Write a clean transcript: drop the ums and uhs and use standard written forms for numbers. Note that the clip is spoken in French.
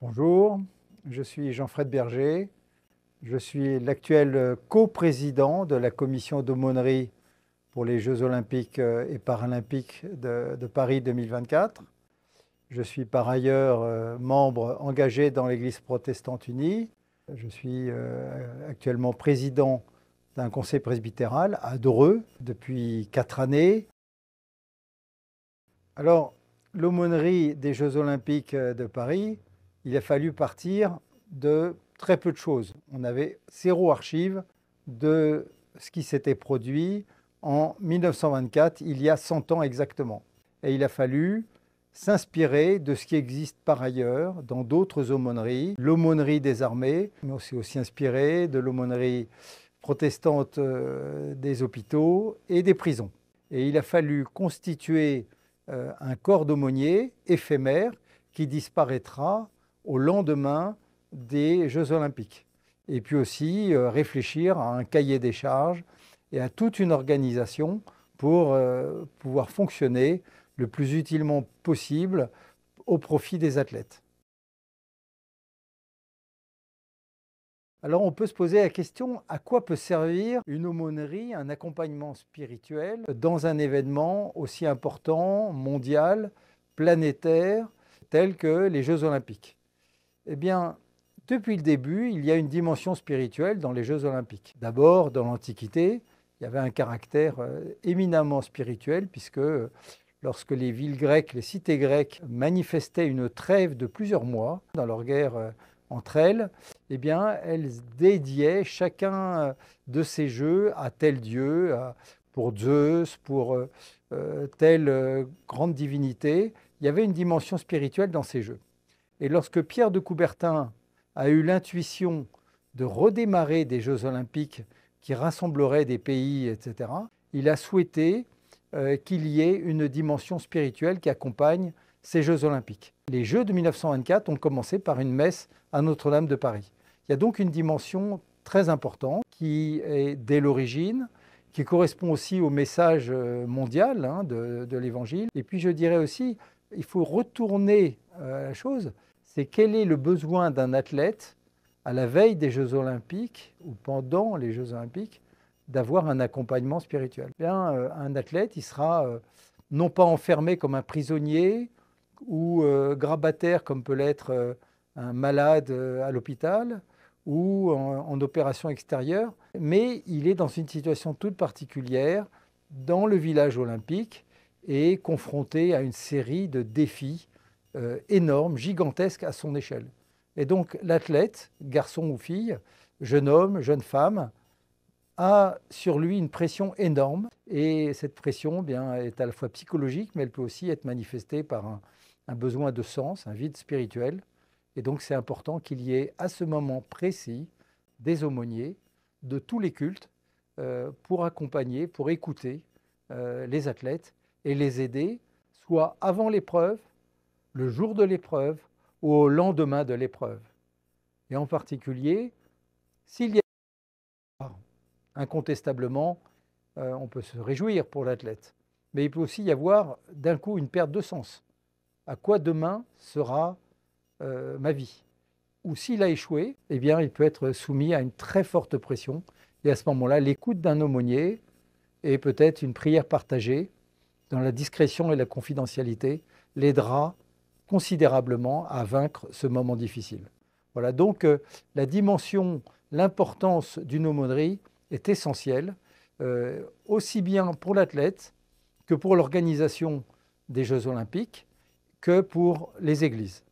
Bonjour, je suis Jean-Fred Berger. Je suis l'actuel coprésident de la commission d'aumônerie pour les Jeux olympiques et paralympiques de Paris 2024. Je suis par ailleurs membre engagé dans l'Église protestante unie. Je suis actuellement président d'un conseil presbytéral à Dreux depuis 4 années. Alors, l'aumônerie des Jeux olympiques de Paris, il a fallu partir de très peu de choses. On avait 0 archive de ce qui s'était produit en 1924, il y a 100 ans exactement. Et il a fallu s'inspirer de ce qui existe par ailleurs dans d'autres aumôneries, l'aumônerie des armées, mais aussi inspiré de l'aumônerie protestante des hôpitaux et des prisons. Et il a fallu constituer un corps d'aumônier éphémère qui disparaîtra au lendemain des Jeux olympiques. Et puis aussi réfléchir à un cahier des charges et à toute une organisation pour pouvoir fonctionner le plus utilement possible au profit des athlètes. Alors on peut se poser la question, à quoi peut servir une aumônerie, un accompagnement spirituel dans un événement aussi important, mondial, planétaire, tel que les Jeux olympiques? Eh bien, depuis le début, il y a une dimension spirituelle dans les Jeux olympiques. D'abord, dans l'Antiquité, il y avait un caractère éminemment spirituel, puisque lorsque les villes grecques, les cités grecques manifestaient une trêve de plusieurs mois dans leur guerre entre elles, eh bien, elles dédiaient chacun de ces jeux à tel dieu, pour Zeus, pour telle grande divinité. Il y avait une dimension spirituelle dans ces jeux. Et lorsque Pierre de Coubertin a eu l'intuition de redémarrer des Jeux olympiques qui rassembleraient des pays, etc., il a souhaité qu'il y ait une dimension spirituelle qui accompagne ces Jeux olympiques. Les Jeux de 1924 ont commencé par une messe à Notre-Dame de Paris. Il y a donc une dimension très importante qui est dès l'origine, qui correspond aussi au message mondial de l'Évangile. Et puis je dirais aussi, il faut retourner la chose, c'est quel est le besoin d'un athlète à la veille des Jeux olympiques ou pendant les Jeux olympiques d'avoir un accompagnement spirituel. Bien, un athlète, il sera non pas enfermé comme un prisonnier ou grabataire comme peut l'être un malade à l'hôpital ou en opération extérieure, mais il est dans une situation toute particulière dans le village olympique et confronté à une série de défis énormes, gigantesques à son échelle. Et donc l'athlète, garçon ou fille, jeune homme, jeune femme, a sur lui une pression énorme. Et cette pression bien, est à la fois psychologique, mais elle peut aussi être manifestée par un besoin de sens, un vide spirituel. Et donc c'est important qu'il y ait à ce moment précis des aumôniers de tous les cultes pour accompagner, pour écouter les athlètes et les aider, soit avant l'épreuve, le jour de l'épreuve ou au lendemain de l'épreuve. Et en particulier, s'il y a incontestablement, on peut se réjouir pour l'athlète, mais il peut aussi y avoir d'un coup une perte de sens. À quoi demain sera ma vie? Ou s'il a échoué, eh bien, il peut être soumis à une très forte pression. Et à ce moment-là, l'écoute d'un aumônier et peut-être une prière partagée dans la discrétion et la confidentialité l'aidera considérablement à vaincre ce moment difficile. Voilà, donc la dimension, l'importance d'une aumônerie est essentielle, aussi bien pour l'athlète que pour l'organisation des Jeux olympiques, que pour les églises.